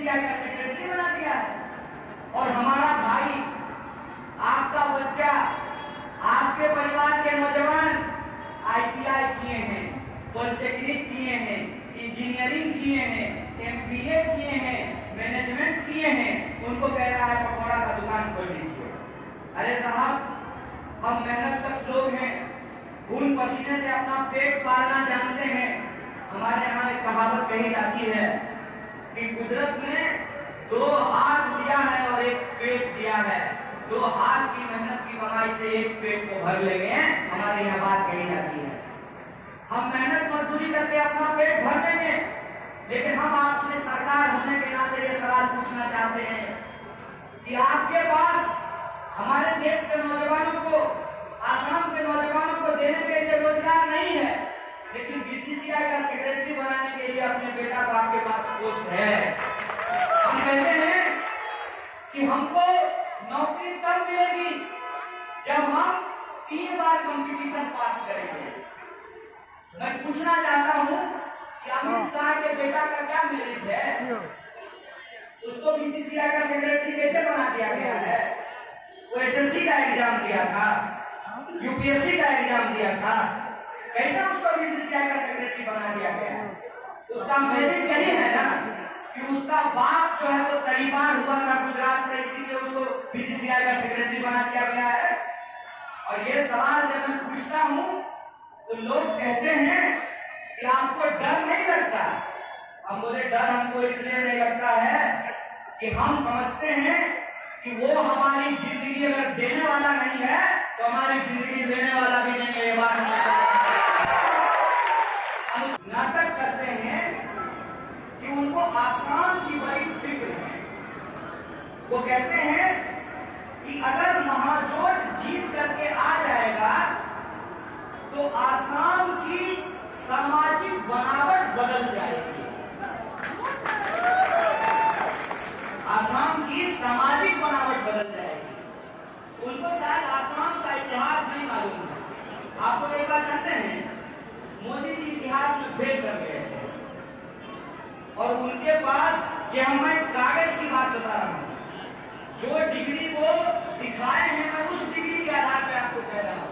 BCCI का secretary बना दिया है। और हमारा भाई, आपका बच्चा, आपके परिवार के नौजवान ITI किए हैं, पॉलिटेक्निक किए हैं, इंजीनियरिंग किए हैं, MBA किए हैं, मैनेजमेंट किए हैं, उनको कह रहा है पकौड़ा का दुकान खोल लीजिए। अरे साहब, हम मेहनत लोग हैं, खून पसीने से अपना पेट पालना जानते हैं। हमारे यहाँ एक कहावत कही जाती है कि कुदरत ने 2 हाथ दिया है और 1 पेट दिया है, 2 हाथ की मेहनत की कमाई से 1 पेट को भर लेंगे, हमारे यहाँ बात कही जाती है। हम मेहनत मजदूरी करके अपना पेट भर लेंगे, लेकिन हम आपसे सरकार होने के नाते ये सवाल पूछना चाहते हैं कि आपके पास हमारे देश के नौजवानों को, आसाम के नौजवानों को देने के लिए रोजगार नहीं है, लेकिन बीसीसीआई का सेक्रेटरी बनाने के लिए अपने बेटा को आपके पास पोस्ट है। हम कहते हैं कि हमको नौकरी तब मिलेगी जब हम 3 बार कंपटीशन पास करेंगे। मैं पूछना चाहता हूं कि अमित शाह के बेटा का क्या मेरिट है? उसको बीसीसीआई का सेक्रेटरी कैसे बना दिया गया है? वो SSC का एग्जाम दिया था, UPSC का एग्जाम दिया था, कैसे उसको बीसीसीआई का सेक्रेटरी बना दिया गया? उसका मेरिट यही है ना कि उसका बाप जो है वो तरीबार हुआ था गुजरात से, इसीलिए उसको बीसीसीआई का सेक्रेटरी बना दिया गया है। और ये सवाल जब मैं पूछता हूँ तो लोग कहते हैं कि आपको डर नहीं लगता। हम बोले डर हमको इसलिए नहीं लगता है कि हम समझते हैं कि वो हमारी जिंदगी अगर देने वाला नहीं है तो हमारी जिंदगी लेने वाला भी नहीं है। ये बात हम नाटक करते हैं कि उनको आसाम की बड़ी फिक्र है। वो कहते हैं कि अगर महाजोट जीत करके आ जाएगा तो आसाम की सामाजिक बनावट बदल जाएगी। आसाम की सामाजिक बनावट बदल जाएगी। उनको शायद आसाम का इतिहास नहीं मालूम है। आपको एक बात जानते हैं, मोदी जी इतिहास में फेल कर गए थे और उनके पास, ये मैं कागज की बात बता रहा हूं, जो डिग्री वो दिखाए हैं मैं उस डिग्री के आधार पर आपको कह रहा हूं।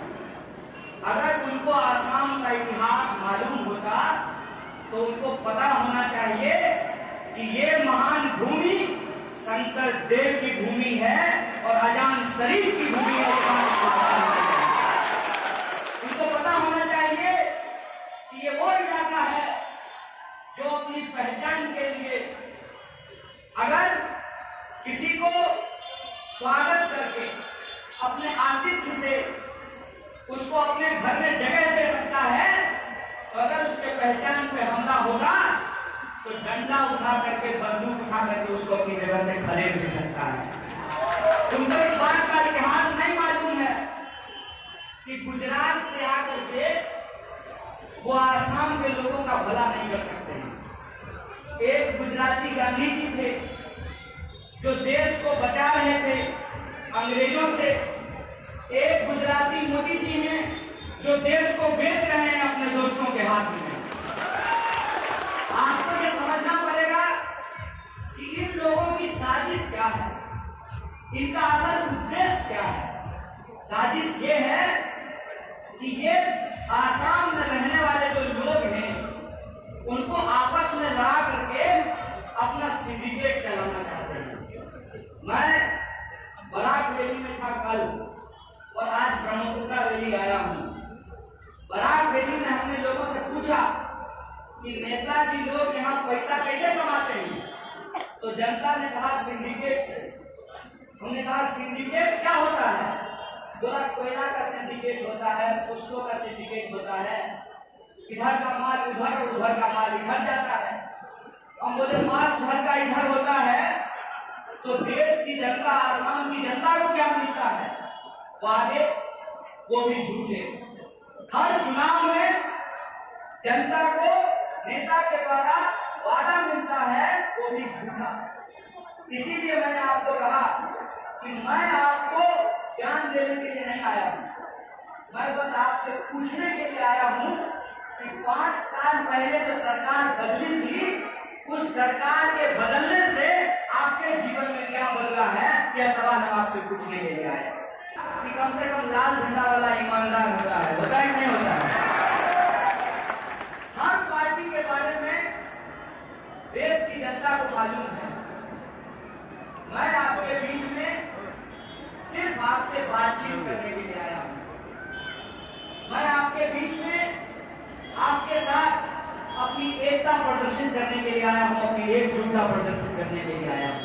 अगर उनको आसाम का इतिहास मालूम होता तो उनको पता होना चाहिए कि ये महान भूमि शंकर देव की भूमि है और अजान शरीफ की भूमि है। उनको पता होना चाहिए कि ये वो इलाका है जो अपनी पहचान के लिए अगर किसी को स्वागत करके, अपने आतिथ्य से उसको अपने घर में जगह दे सकता है, तो अगर उसके पहचान पे हमला होगा तो डंडा उठा करके, बंदूक उठा करके उसको अपनी जगह से खदेड़ भी सकता है। उनको इस बात का इतिहास नहीं मालूम है कि गुजरात से आकर के वो आसाम के लोगों का भला नहीं कर सकते हैं। एक गुजराती गांधी जी थे जो देश को बचा रहे थे अंग्रेजों से। एक गुजराती मोदी जी हैं जो देश को बेच रहे हैं अपने दोस्तों के हाथ में। आपको ये समझना पड़ेगा कि इन लोगों की साजिश क्या है, इनका असल उद्देश्य क्या है। साजिश ये है कि ये आसाम में रहने वाले जो लोग हैं उनको आपस में लड़ा करके अपना सिंडिकेट चलाना चाहते हैं। मैं बराक वैली में था कल और आज ब्रह्मपुत्रा वैली आया हूं। बराक वैली में हमने लोगों से पूछा कि नेताजी लोग यहाँ पैसा कैसे कमाते हैं, तो जनता ने कहा सिंडिकेट से। हमने कहा सिंडिकेट क्या होता है? बोला कोयला का सिंडिकेट होता है, पुष्पों का सिंडिकेट होता है, इधर का माल उधर और उधर का माल इधर जाता है। हम बोले माल उधर का इधर होता है तो देश की जनता, आसाम की जनता को क्या मिलता है? वादे, वो भी झूठे। हर चुनाव में जनता को नेता के द्वारा वादा मिलता है, वो भी झूठा। इसीलिए मैंने आपको कहा कि मैं आपको ज्ञान देने के लिए नहीं आया हूं, मैं बस आपसे पूछने के लिए आया हूं कि 5 साल पहले जो सरकार बदली थी, उस सरकार के बदलने से पूछने के लिए आया कि कम से कम लाल झंडा वाला ईमानदार होता है कि नहीं होता है? हर पार्टी के बारे में देश की जनता को मालूम है। मैं आपके बीच में सिर्फ आपसे बातचीत करने के लिए आया हूं। मैं आपके बीच में आपके साथ अपनी एकता प्रदर्शित करने के लिए आया हूं, अपनी एकजुटता प्रदर्शित करने के लिए आया हूं।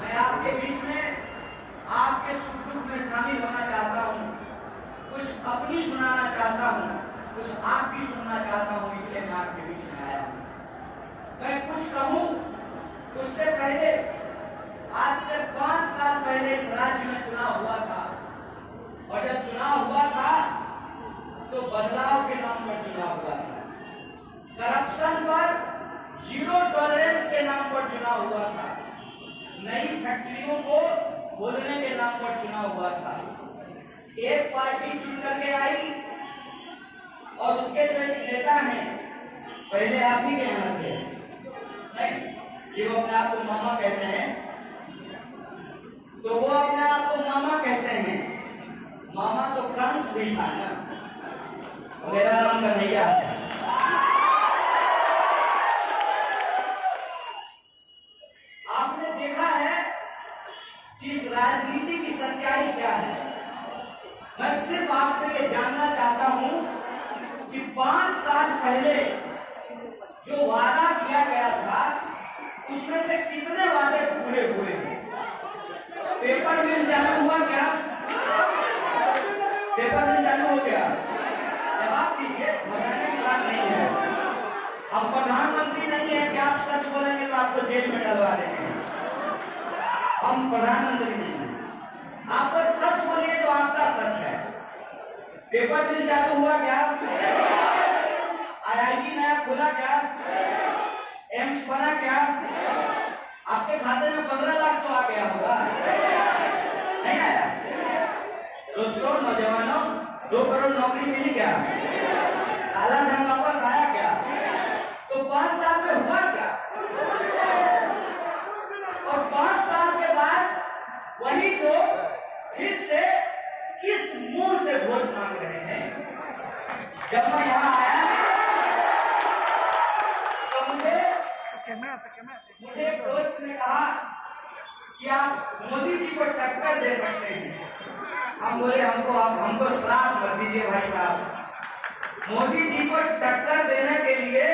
मैं आपके बीच में आपके सुख दुख में शामिल होना चाहता हूं, कुछ अपनी सुनाना चाहता हूं, कुछ आपकी सुनना चाहता हूं, इसलिए मैं आपके बीच में आया हूं। मैं कुछ कहूं उससे पहले, आज से 5 साल पहले इस राज्य में चुनाव हुआ था, और जब चुनाव हुआ था तो बदलाव के नाम पर चुनाव हुआ था, करप्शन पर जीरो टॉलरेंस के नाम पर चुनाव हुआ था, नई फैक्ट्रियों को खोलने के नाम पर चुनाव हुआ था। एक पार्टी चुन करके आई और उसके जो नेता हैं, पहले आप ही के यहाँ थे नहीं, जो अपने आप को मामा कहते हैं, तो वो अपने आप को मामा कहते हैं। मामा तो कंस भी था ना, मेरा नाम कन्हैया है। आपने देखा है कि इस राजनीति की सच्चाई क्या है। मैं सिर्फ आपसे ये जानना चाहता हूं कि 5 साल पहले जो वादा किया गया था उसमें से कितने वादे पूरे हुए हैं? पेपर मिल चालू हुआ क्या? पेपर मिल चालू हो गया? जवाब दीजिए, घबराने की बात नहीं है। हम प्रधानमंत्री नहीं है कि आप सच बोलेंगे तो आपको जेल में डलवा देंगे। हम प्रधानमंत्री नहीं है, आप बस सच बोलिए तो आपका सच है। पेपर मिल चालू हुआ क्या? IIT नया खुला क्या? एम्स बना क्या? आपके खाते में 15 लाख तो आ गया होगा, नहीं आया? दोस्तों, नौजवानों, 2 करोड़ नौकरी मिली क्या? काला धन वापस आया क्या? तो 5 साल में हुआ क्या? और 5 साल के बाद वही लोग फिर से किस मुंह से वोट मांग रहे हैं? जब मैं यहाँ आया तो मुझे एक दोस्त ने कहा कि आप मोदी जी को टक्कर दे सकते हैं। हम बोले हमको श्राप मत दीजिए भाई साहब। मोदी जी को टक्कर देने के लिए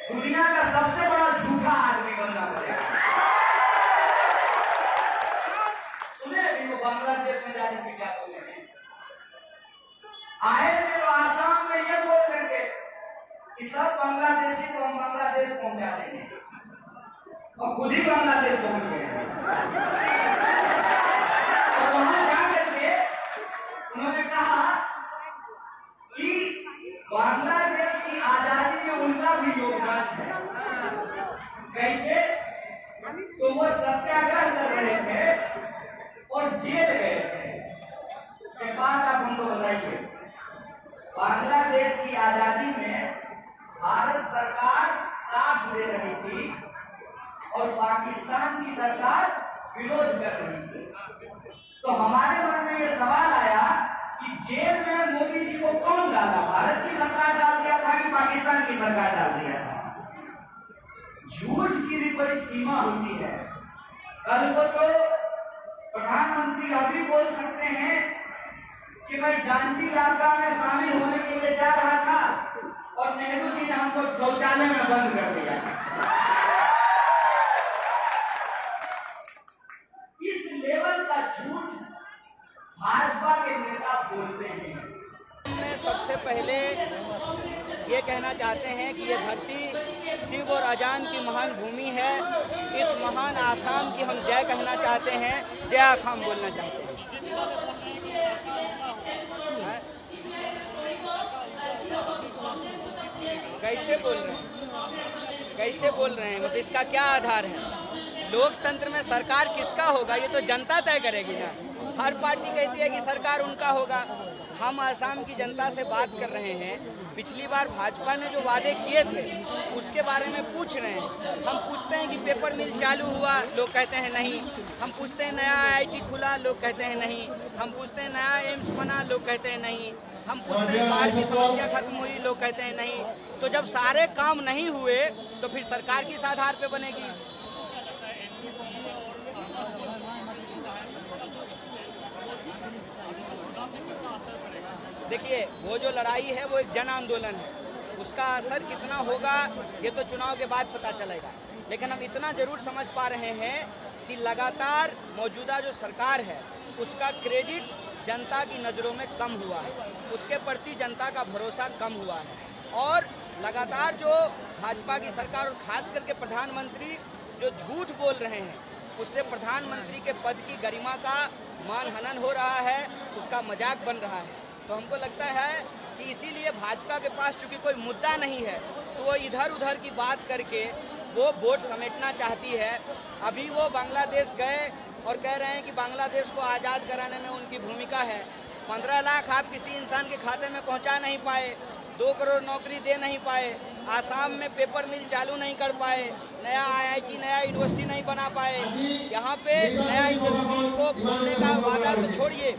दुनिया का सबसे बड़ा झूठा आदमी बनना पड़ेगा। सुने अभी वो बांग्लादेश में जाने की क्या बोले हैं? आए थे तो आसाम में ये बोल करके कि सब बांग्लादेशी को हम बांग्लादेश पहुंचा देंगे, और खुद ही बांग्लादेश पहुंच गए। और वहां जाकर के उन्होंने कहा कि बांग्लादेश की आजादी में उनका भी योगदान है। कैसे? तो वो सत्याग्रह कर रहे थे और जेल गए थे। के बाद आप हमको बताइए, बांग्लादेश की आजादी में भारत सरकार साथ दे रही थी और पाकिस्तान की सरकार विरोध कर रही थी। तो हमारे मन में ये सवाल आया कि जेल में मोदी जी को कौन डाला? भारत की सरकार डाल दिया था कि पाकिस्तान की सरकार डाल दिया था? झूठ की भी कोई सीमा होती है। कल को तो प्रधानमंत्री अभी बोल सकते हैं कि मैं गांधी यात्रा में शामिल होने के लिए जा रहा था और नेहरू जी ने हमको शौचालय में बंद कर दिया। इस लेवल का झूठ भाजपा के नेता बोलते हैं। मैं सबसे पहले ये कहना चाहते हैं कि ये धरती शिव और अजान की महान भूमि है। इस महान आसाम की हम जय कहना चाहते हैं, जय आसाम बोलना चाहते हैं। कैसे बोल रहे हैं? कैसे बोल रहे हैं? मतलब इसका क्या आधार है? लोकतंत्र में सरकार किसका होगा ये तो जनता तय करेगी ना। हर पार्टी कहती है कि सरकार उनका होगा। हम आसाम की जनता से बात कर रहे हैं पिछली बार भाजपा ने जो वादे किए थे उसके बारे में पूछ रहे हैं। हम पूछते हैं कि पेपर मिल चालू हुआ, लोग कहते हैं नहीं। हम पूछते हैं नया IIT खुला, लोग कहते हैं नहीं। हम पूछते हैं नया एम्स बना, लोग कहते हैं नहीं। हम पूछते हैं बाढ़ की समस्या खत्म हुई, लोग कहते हैं नहीं। तो जब सारे काम नहीं हुए तो फिर सरकार किस आधार पे बनेगी? देखिए, वो जो लड़ाई है वो एक जन आंदोलन है, उसका असर कितना होगा ये तो चुनाव के बाद पता चलेगा। लेकिन हम इतना जरूर समझ पा रहे हैं कि लगातार मौजूदा जो सरकार है उसका क्रेडिट जनता की नज़रों में कम हुआ है, उसके प्रति जनता का भरोसा कम हुआ है। और लगातार जो भाजपा की सरकार और खास करके प्रधानमंत्री जो झूठ बोल रहे हैं उससे प्रधानमंत्री के पद की गरिमा का मानहनन हो रहा है, उसका मजाक बन रहा है। तो हमको लगता है कि इसीलिए भाजपा के पास चूंकि कोई मुद्दा नहीं है तो वो इधर उधर की बात करके वो वोट समेटना चाहती है। अभी वो बांग्लादेश गए और कह रहे हैं कि बांग्लादेश को आज़ाद कराने में उनकी भूमिका है। 15 लाख आप किसी इंसान के खाते में पहुंचा नहीं पाए, 2 करोड़ नौकरी दे नहीं पाए, आसाम में पेपर मिल चालू नहीं कर पाए, नया IIT नया यूनिवर्सिटी नहीं बना पाए, यहाँ पे नया यूनिवर्सिटी को खोलने का वादा तो छोड़िए,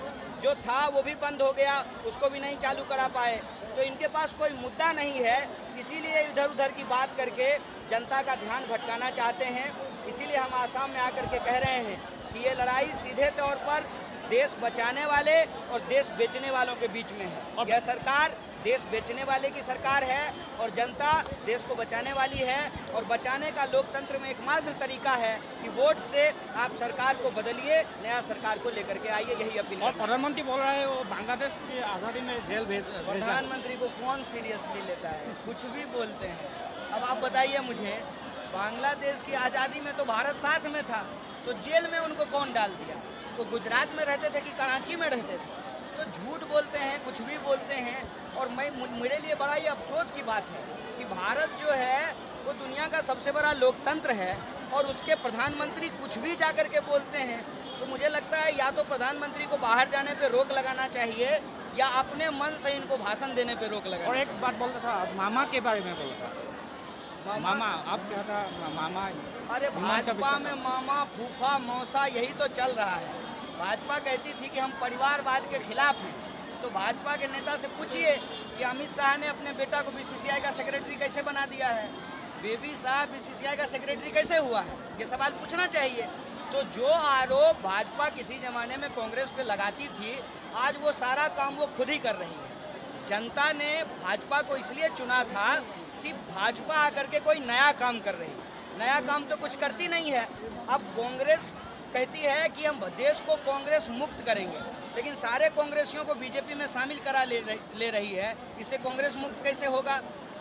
जो था वो भी बंद हो गया, उसको भी नहीं चालू करा पाए। तो इनके पास कोई मुद्दा नहीं है, इसीलिए इधर उधर की बात करके जनता का ध्यान भटकाना चाहते हैं। इसीलिए हम आसाम में आकर के कह रहे हैं कि ये लड़ाई सीधे तौर पर देश बचाने वाले और देश बेचने वालों के बीच में है। यह सरकार देश बेचने वाले की सरकार है और जनता देश को बचाने वाली है। और बचाने का लोकतंत्र में एकमात्र तरीका है कि वोट से आप सरकार को बदलिए, नया सरकार को लेकर के आइए, यही अपील। और प्रधानमंत्री बोल रहा है वो बांग्लादेश की आज़ादी में जेल भेज, प्रधानमंत्री को कौन सीरियसली लेता है? कुछ भी बोलते हैं। अब आप बताइए मुझे, बांग्लादेश की आज़ादी में तो भारत साथ में था, तो जेल में उनको कौन डाल दिया? वो गुजरात में रहते थे कि कराची में रहते थे? तो झूठ बोलते हैं, कुछ भी बोलते हैं। और मेरे लिए बड़ा ही अफसोस की बात है कि भारत जो है वो दुनिया का सबसे बड़ा लोकतंत्र है और उसके प्रधानमंत्री कुछ भी जाकर के बोलते हैं। तो मुझे लगता है या तो प्रधानमंत्री को बाहर जाने पे रोक लगाना चाहिए या अपने मन से इनको भाषण देने पे रोक लगाना। और एक बात बोलता था, मामा के बारे में बोलता था। मामा आप क्या था? मामा, अरे भाजपा में मामा, फूफा, मौसा यही तो चल रहा है। भाजपा कहती थी कि हम परिवारवाद के खिलाफ हैं, तो भाजपा के नेता से पूछिए कि अमित शाह ने अपने बेटा को BCCI का सेक्रेटरी कैसे बना दिया है, बेबी साहब BCCI का सेक्रेटरी कैसे हुआ है, ये सवाल पूछना चाहिए। तो जो आरोप भाजपा किसी ज़माने में कांग्रेस पे लगाती थी, आज वो सारा काम वो खुद ही कर रही है। जनता ने भाजपा को इसलिए चुना था कि भाजपा आकर के कोई नया काम कर रही है। नया काम तो कुछ करती नहीं है। अब कांग्रेस कहती है कि हम देश को कांग्रेस मुक्त करेंगे, लेकिन सारे कांग्रेसियों को बीजेपी में शामिल करा ले रही है। इससे कांग्रेस मुक्त कैसे होगा?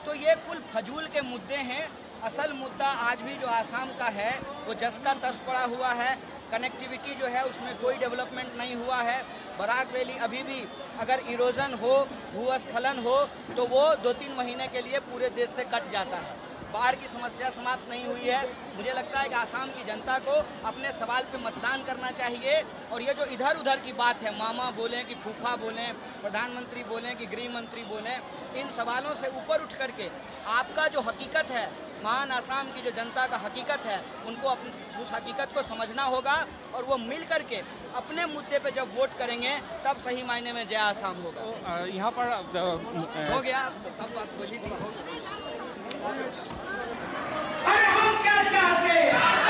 तो ये कुल फजूल के मुद्दे हैं। असल मुद्दा आज भी जो आसाम का है वो जस का तस पड़ा हुआ है। कनेक्टिविटी जो है उसमें कोई डेवलपमेंट नहीं हुआ है। बराक वैली अभी भी अगर इरोजन हो, भूस्खलन हो तो वो 2-3 महीने के लिए पूरे देश से कट जाता है। बाढ़ की समस्या समाप्त नहीं हुई है। मुझे लगता है कि आसाम की जनता को अपने सवाल पे मतदान करना चाहिए। और ये जो इधर उधर की बात है, मामा बोलें कि फूफा बोलें, प्रधानमंत्री बोलें कि गृह मंत्री बोलें, इन सवालों से ऊपर उठ करके आपका जो हकीकत है, महान आसाम की जो जनता का हकीकत है, उनको उस हकीकत को समझना होगा और वो मिल करके अपने मुद्दे पे जब वोट करेंगे तब सही मायने में जय आसाम होगा। तो यहाँ पर हो गया तो सब बात बोली थी। अरे हम क्या चाहते हैं?